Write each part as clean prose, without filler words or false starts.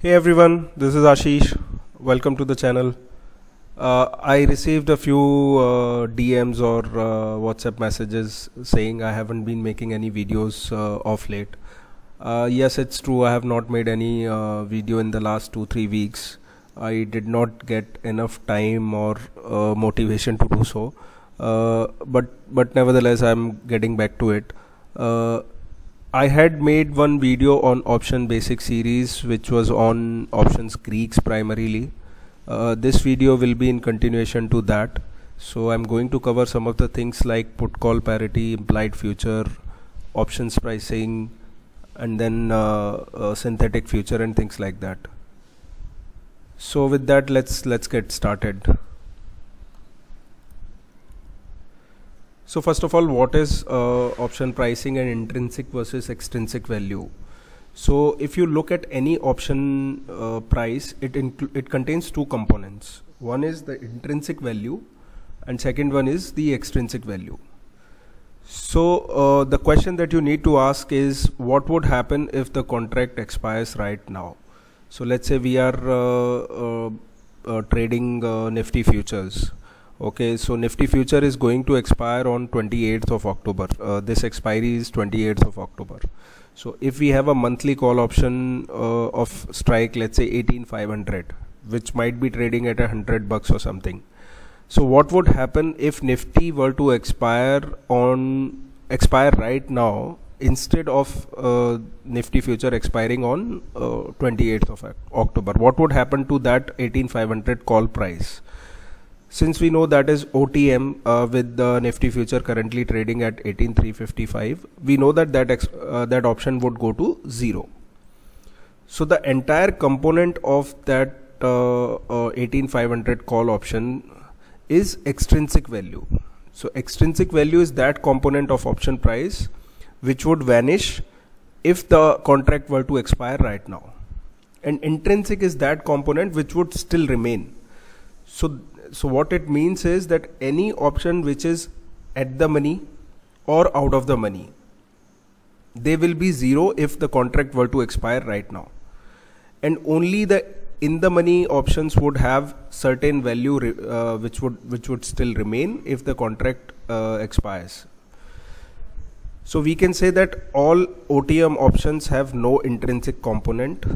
Hey everyone, this is Ashish. Welcome to the channel. I received a few DMs or WhatsApp messages saying I haven't been making any videos of late. Yes, it's true. I have not made any video in the last 2-3 weeks. I did not get enough time or motivation to do so. But nevertheless, I'm getting back to it. I had made one video on option basic series which was on options Greeks primarily. This video will be in continuation to that. So I'm going to cover some of the things like put call parity, implied future, options pricing, and then synthetic future and things like that. So with that, let's get started. So first of all, what is option pricing and intrinsic versus extrinsic value? So if you look at any option price, it contains two components. One is the intrinsic value and second one is the extrinsic value. So the question that you need to ask is, what would happen if the contract expires right now? So let's say we are trading Nifty futures. Okay, so Nifty future is going to expire on 28th of October. This expiry is 28th of October. So if we have a monthly call option of strike, let's say 18,500, which might be trading at $100 or something. So what would happen if Nifty were to expire right now instead of Nifty future expiring on 28th of October? What would happen to that 18,500 call price? Since we know that is OTM with the Nifty future currently trading at 18,355, we know that that option would go to 0. So the entire component of that 18,500 call option is extrinsic value. So extrinsic value is that component of option price which would vanish if the contract were to expire right now. And intrinsic is that component which would still remain. So what it means is that any option which is at the money or out of the money, they will be 0 if the contract were to expire right now. And only the in the money options would have certain value which would still remain if the contract expires. So we can say that all OTM options have no intrinsic component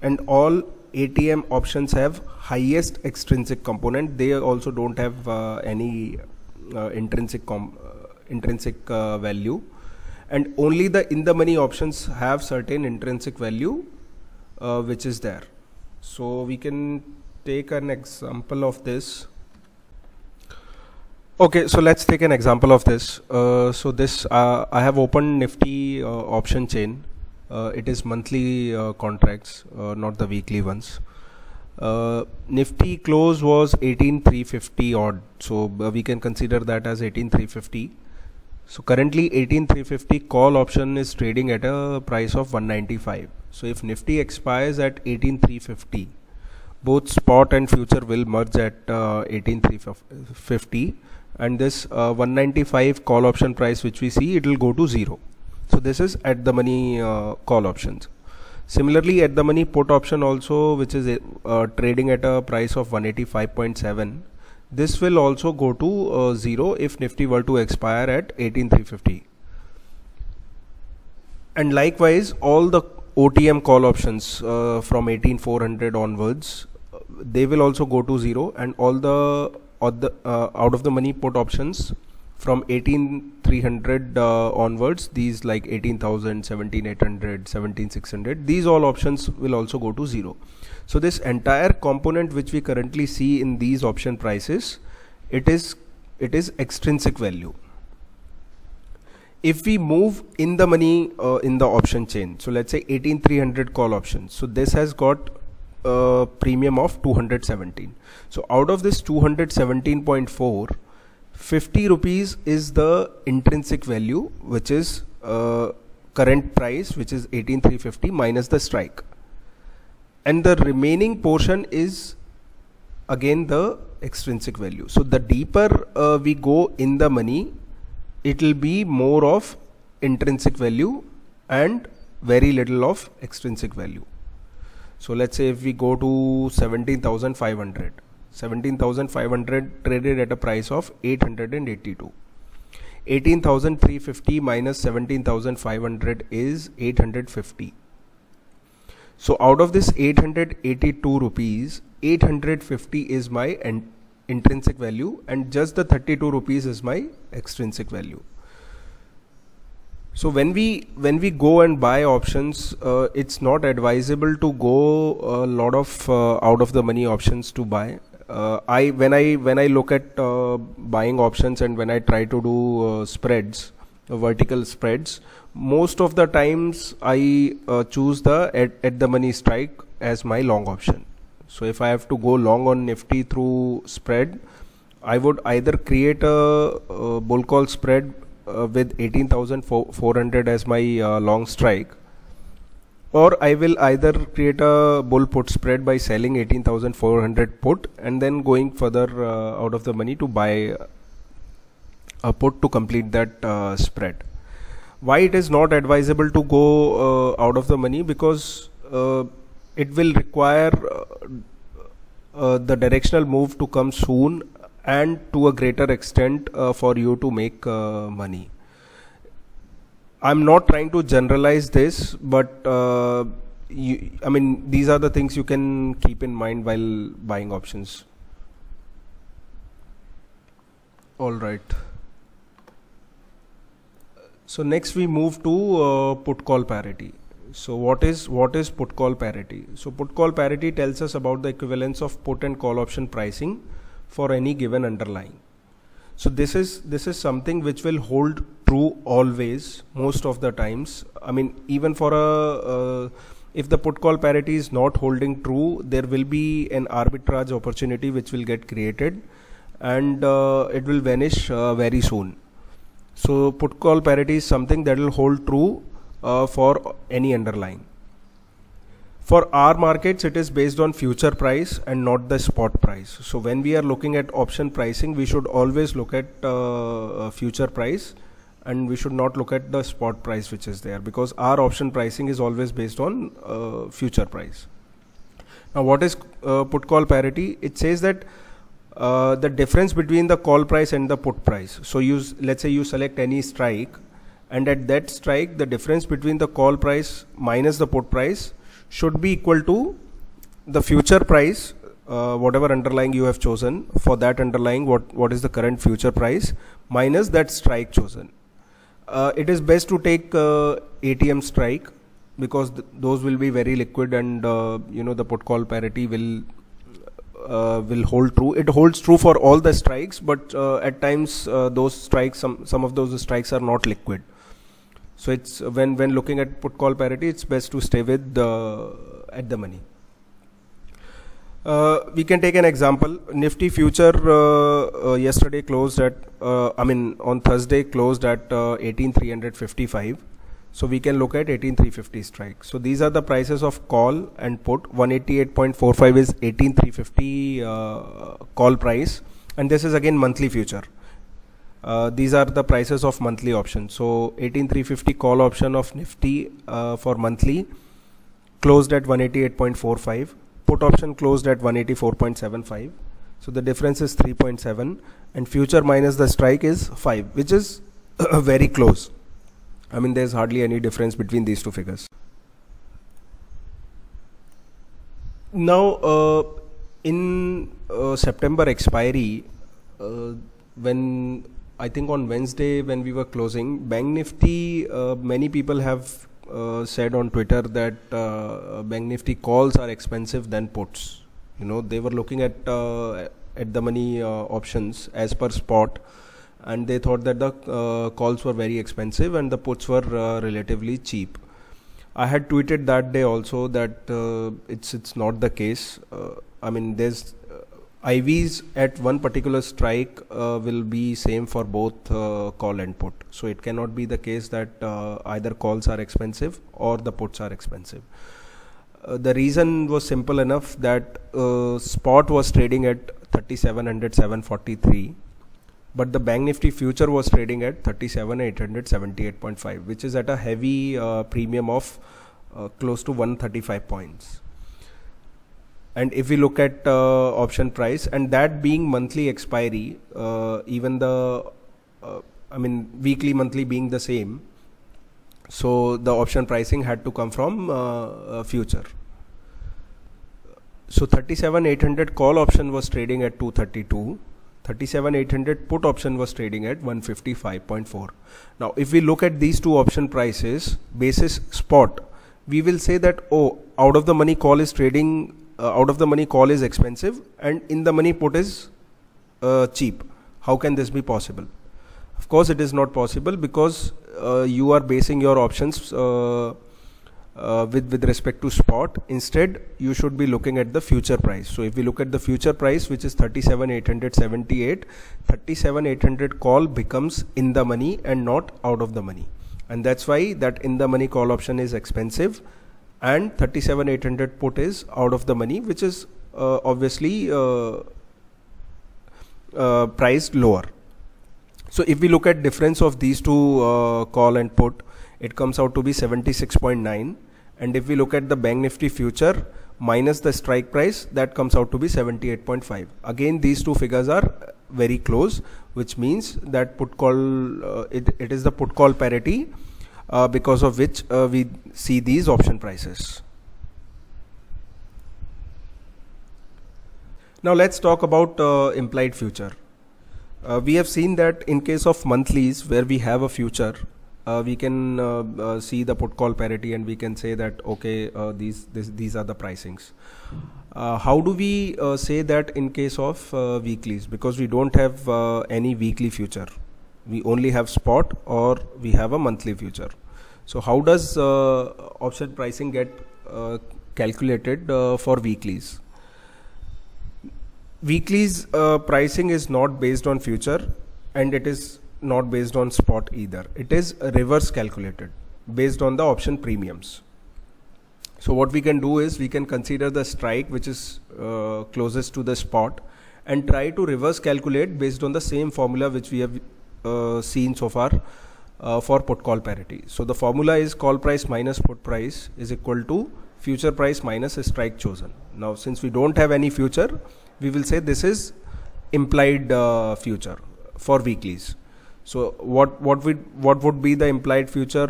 and all ATM options have highest extrinsic component. They also don't have any intrinsic value, and only the in the money options have certain intrinsic value which is there. So we can take an example of this. Okay, so let's take an example of this. So this I have opened Nifty option chain. It is monthly contracts, not the weekly ones. Nifty close was 18,350 odd, so we can consider that as 18,350. So currently 18,350 call option is trading at a price of 195. So if Nifty expires at 18,350, both spot and future will merge at 18,350, and this 195 call option price which we see, it will go to 0. So this is at the money call options. Similarly, at the money put option also, which is trading at a price of 185.7, this will also go to 0 if Nifty were to expire at 18,350. And likewise, all the OTM call options from 18,400 onwards, they will also go to 0, and all the out of the money put options from 18,300 onwards, these like 18,000, 17,800, 17,600, these all options will also go to 0. So this entire component which we currently see in these option prices, it is extrinsic value. If we move in the money in the option chain, so let's say 18,300 call options, so this has got a premium of 217. So out of this 217.4, 50 rupees is the intrinsic value, which is current price, which is 18,350 minus the strike, and the remaining portion is again the extrinsic value. So the deeper we go in the money, it will be more of intrinsic value and very little of extrinsic value. So let's say if we go to 17,500, 17,500 traded at a price of 882. 18,350 minus 17,500 is 850. So out of this 882 rupees, 850 is my intrinsic value and just the 32 rupees is my extrinsic value. So when we go and buy options, it's not advisable to go a lot of out of the money options to buy. When I look at buying options and when I try to do spreads, vertical spreads, most of the times I choose the at the money strike as my long option. So if I have to go long on Nifty through spread, I would either create a bull call spread with 18,400 as my long strike, or I will either create a bull put spread by selling 18,400 put and then going further out of the money to buy a put to complete that spread. Why it is not advisable to go out of the money? Because it will require the directional move to come soon and to a greater extent for you to make money. I'm not trying to generalize this, but I mean, these are the things you can keep in mind while buying options. All right. So next we move to put call parity. So what is put call parity? So put call parity tells us about the equivalence of put and call option pricing for any given underlying. So this is something which will hold true always, most of the times. I mean, even for if the put call parity is not holding true, there will be an arbitrage opportunity which will get created and it will vanish very soon. So put call parity is something that will hold true for any underlying. For our markets, it is based on future price and not the spot price. So when we are looking at option pricing, we should always look at future price and we should not look at the spot price which is there, because our option pricing is always based on future price. Now what is put call parity? It says that the difference between the call price and the put price. So let's say you select any strike, and at that strike the difference between the call price minus the put price should be equal to the future price, whatever underlying you have chosen. For that underlying, what is the current future price minus that strike chosen. It is best to take ATM strike, because those will be very liquid and the put call parity will hold true. It holds true for all the strikes, but at times those strikes, some of those strikes are not liquid. So it's when looking at put call parity, it's best to stay with at the money. We can take an example. Nifty future yesterday closed at on Thursday closed at 18,355. So we can look at 18,350 strike. So these are the prices of call and put. 188.45 is 18,350 call price, and this is again monthly future. These are the prices of monthly options. So 18,350 call option of Nifty for monthly closed at 188.45. Put option closed at 184.75. So the difference is 3.7, and future minus the strike is 5, which is very close. I mean, there's hardly any difference between these two figures. Now in September expiry, when I think on Wednesday when we were closing, Bank Nifty, many people have said on Twitter that Bank Nifty calls are expensive than puts. They were looking at the money options as per spot, and they thought that the calls were very expensive and the puts were relatively cheap. I had tweeted that day also that it's not the case. I mean, there's IVs at one particular strike will be same for both call and put. So it cannot be the case that either calls are expensive or the puts are expensive. The reason was simple enough that spot was trading at 3700, 743, but the Bank Nifty future was trading at 37,878.5, which is at a heavy premium of close to 135 points. And if we look at option price, and that being monthly expiry, even the weekly monthly being the same, so the option pricing had to come from future. So 37,800 call option was trading at 232. 37,800 put option was trading at 155.4. Now if we look at these two option prices basis spot, we will say that, oh, out of the money call is trading, out of the money call is expensive and in the money put is cheap. How can this be possible? Of course it is not possible, because you are basing your options with respect to spot. Instead you should be looking at the future price. So if we look at the future price, which is 37,878, 37,800 call becomes in the money and not out of the money, and that's why that in the money call option is expensive and 37,800 put is out of the money, which is obviously priced lower. So if we look at difference of these two call and put, it comes out to be 76.9, and if we look at the Bank Nifty future minus the strike price, that comes out to be 78.5. Again these two figures are very close, which means that put call it is the put call parity, because of which we see these option prices. Now let's talk about implied future. We have seen that in case of monthlies where we have a future, we can see the put call parity and we can say that, okay, these are the pricings. How do we say that in case of weeklies? Because we don't have any weekly future, we only have spot or we have a monthly future. So how does option pricing get calculated for weeklies? Weeklies pricing is not based on future and it is not based on spot either. It is reverse calculated based on the option premiums. So what we can do is we can consider the strike which is closest to the spot and try to reverse calculate based on the same formula which we have seen so far for put call parity. So the formula is call price minus put price is equal to future price minus a strike chosen. Now since we don't have any future, we will say this is implied future for weeklies. So what would be the implied future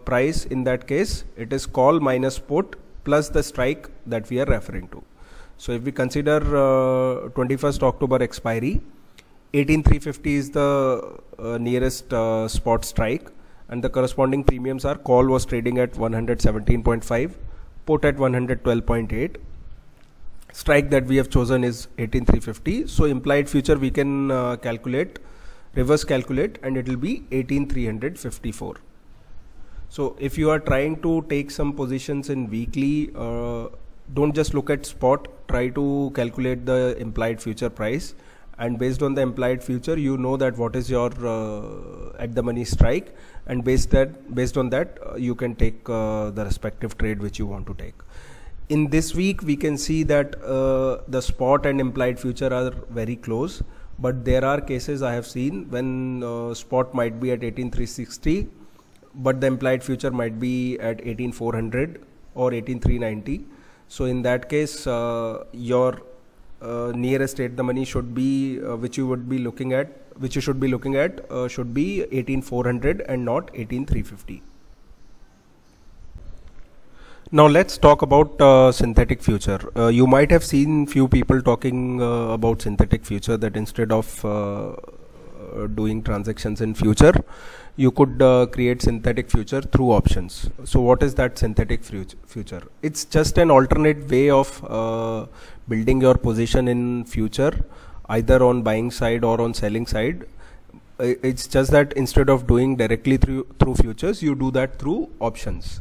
price in that case? It is call minus put plus the strike that we are referring to. So if we consider 21st October expiry, 18,350 is the nearest spot strike, and the corresponding premiums are call was trading at 117.5, put at 112.8. strike that we have chosen is 18,350. So implied future we can reverse calculate, and it will be 18,354. So if you are trying to take some positions in weekly, don't just look at spot, try to calculate the implied future price, and based on the implied future you know that what is your at the money strike, and based on that you can take the respective trade which you want to take. In this week we can see that the spot and implied future are very close, but there are cases I have seen when spot might be at 18,360 but the implied future might be at 18,400 or 18,390. So in that case your nearest at the money should be which you should be looking at should be 18,400 and not 18,350. Now let's talk about synthetic future. You might have seen few people talking about synthetic future, that instead of doing transactions in future, you could create synthetic future through options. So what is that synthetic future? It's just an alternate way of building your position in future, either on buying side or on selling side. It's just that instead of doing directly through futures, you do that through options.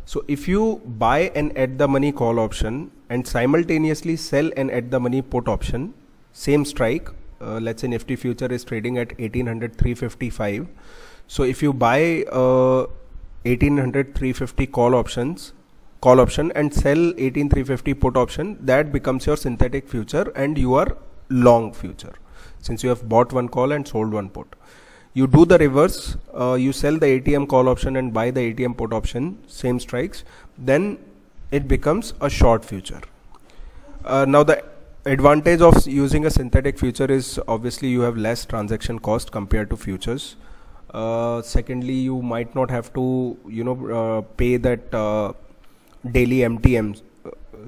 So if you buy an at the money call option and simultaneously sell an at the money put option, same strike, let's say Nifty future is trading at 1800-355. So if you buy 1800-350 call option and sell 18,350 put option, that becomes your synthetic future and you are long future, since you have bought one call and sold one put. You do the reverse, you sell the ATM call option and buy the ATM put option, same strikes, then it becomes a short future. Now the advantage of using a synthetic future is obviously you have less transaction cost compared to futures. Secondly, you might not have to pay that daily MTM.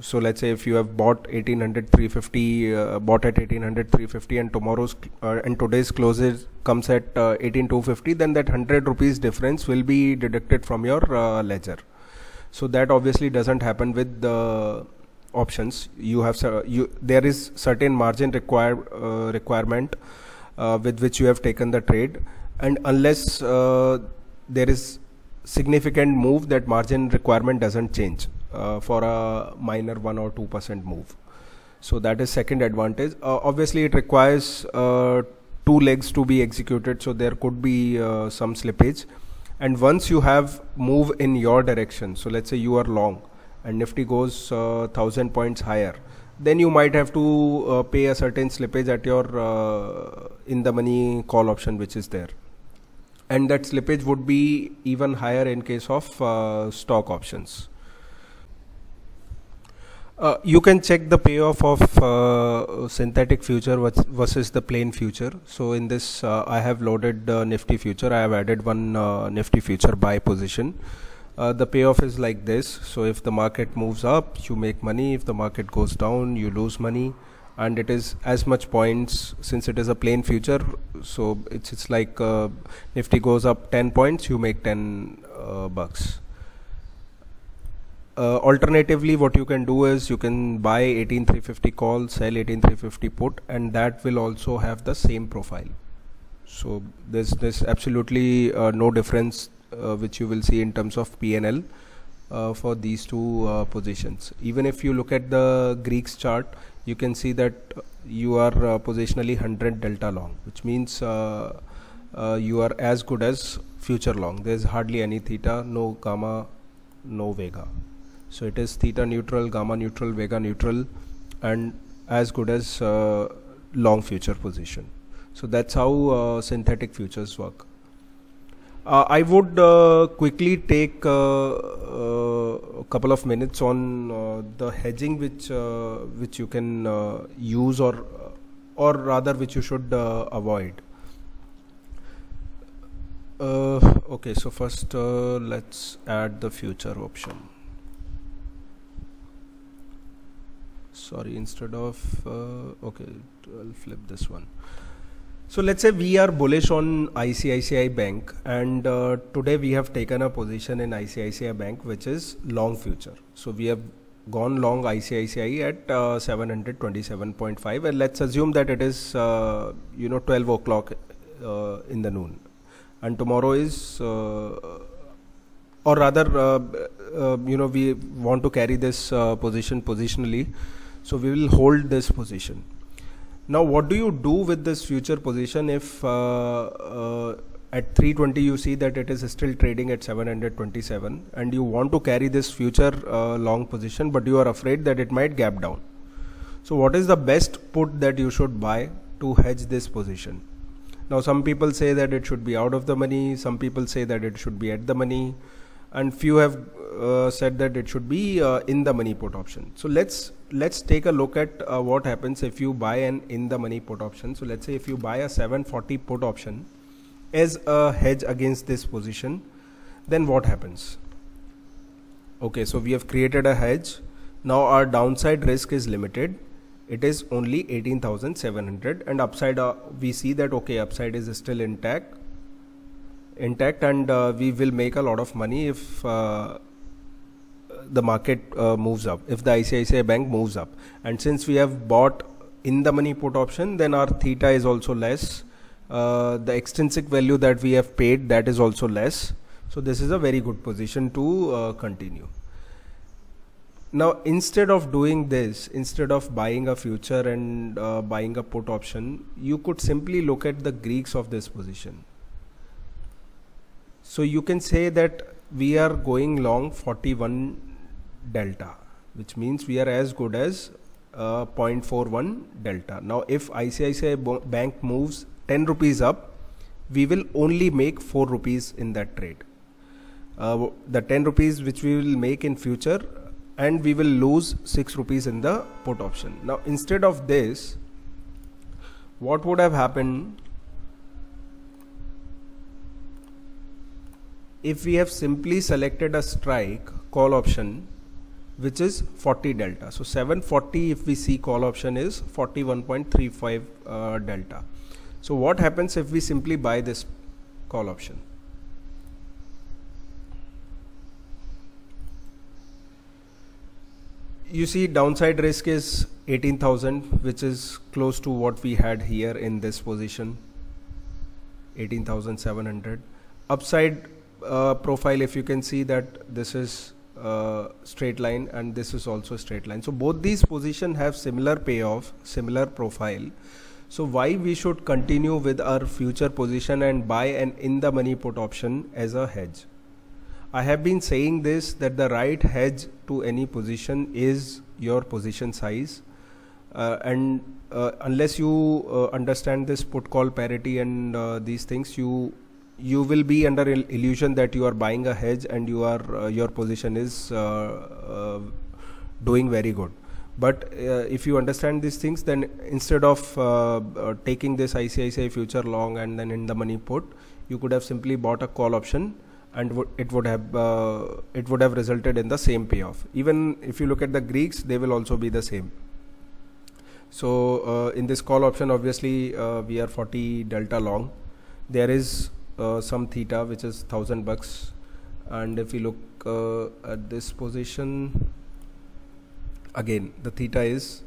So let's say if you have bought 1800 350 bought at 1800 350 and tomorrow's and today's closes comes at 18250, then that 100 rupees difference will be deducted from your ledger. So that obviously doesn't happen with the options. You have there is certain margin requirement with which you have taken the trade, and unless there is significant move, that margin requirement doesn't change for a minor 1 or 2% move. So that is second advantage. Obviously it requires 2 legs to be executed, so there could be some slippage. And once you have move in your direction, so let's say you are long and Nifty goes 1000 points higher, then you might have to pay a certain slippage at your in the money call option which is there, and that slippage would be even higher in case of stock options. You can check the payoff of synthetic future versus the plain future. So in this I have loaded Nifty future. I have added one Nifty future buy position. The payoff is like this. So if the market moves up, you make money. If the market goes down, you lose money, and it is as much points. Since it is a plain future, so it's like Nifty goes up 10 points, you make 10 bucks. Alternatively, what you can do is you can buy 18350 call, sell 18350 put, and that will also have the same profile. So there's absolutely no difference which you will see in terms of PNL for these two positions. Even if you look at the Greeks chart, you can see that you are positionally 100 delta long, which means you are as good as future long. There's hardly any theta, no gamma, no vega. So it is theta neutral, gamma neutral, vega neutral, and as good as long future position. So that's how synthetic futures work. I would quickly take a couple of minutes on the hedging which you can use, or rather which you should avoid. Okay, so first let's add the future option. Sorry, instead of okay, I'll flip this one. So let's say we are bullish on ICICI Bank, and today we have taken a position in ICICI Bank which is long future. So we have gone long ICICI at 727.5, and let's assume that it is 12 o'clock in the noon, and tomorrow is or rather we want to carry this position positionally, so we will hold this position. Now what do you do with this future position if at 320 you see that it is still trading at 727 and you want to carry this future long position, but you are afraid that it might gap down? So what is the best put that you should buy to hedge this position? Now some people say that it should be out of the money, some people say that it should be at the money, and few have said that it should be in the money put option. So let's take a look at what happens if you buy an in the money put option. So let's say if you buy a 740 put option as a hedge against this position, then what happens? Okay, so we have created a hedge. Now our downside risk is limited. It is only 18,700, and upside we see that okay, upside is still intact, and we will make a lot of money if the market moves up, if the ICICI Bank moves up. And since we have bought in the money put option, then our theta is also less, the extrinsic value that we have paid, that is also less. So this is a very good position to continue. Now instead of doing this, instead of buying a future and buying a put option, you could simply look at the Greeks of this position. So you can say that we are going long 41 delta, which means we are as good as 0.41 delta. Now if ICICI Bank moves 10 rupees up, we will only make 4 rupees in that trade. The 10 rupees which we will make in future, and we will lose 6 rupees in the put option. Now instead of this, what would have happened if we have simply selected a strike call option which is 40 delta. So 740, if we see call option is 41.35 delta. So what happens if we simply buy this call option? You see downside risk is 18,000, which is close to what we had here in this position, 18,700. Upside profile, if you can see that this is straight line and this is also a straight line. So both these positions have similar payoff, similar profile. So why we should continue with our future position and buy an in the money put option as a hedge? I have been saying this, that the right hedge to any position is your position size, and unless you understand this put call parity and these things, you will be under illusion that you are buying a hedge and you are your position is doing very good. But if you understand these things, then instead of taking this ICICI future long and then in the money put, you could have simply bought a call option, and it would have resulted in the same payoff. Even if you look at the Greeks, they will also be the same. So in this call option, obviously we are 40 delta long. There is some theta which is $1,000, and if we look at this position, again the theta is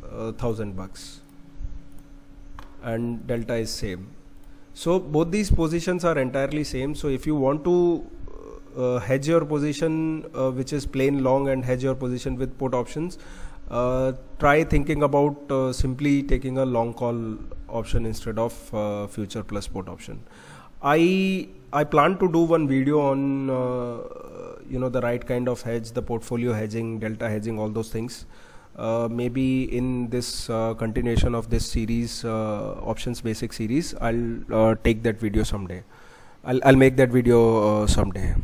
$1,000 and delta is same. So both these positions are entirely same. So if you want to hedge your position which is plain long and hedge your position with put options, try thinking about simply taking a long call option instead of future plus put option. I plan to do one video on the right kind of hedge, the portfolio hedging, delta hedging, all those things. Maybe in this continuation of this series, options basic series, I'll take that video someday. I'll make that video someday.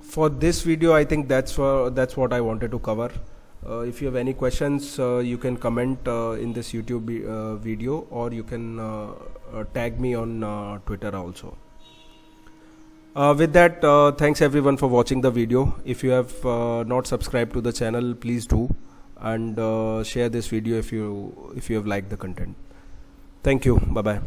For this video, I think that's what I wanted to cover. If you have any questions, you can comment in this YouTube video, or you can tag me on Twitter also. With that, thanks everyone for watching the video. If you have not subscribed to the channel, please do, and share this video if you have liked the content. Thank you. Bye bye.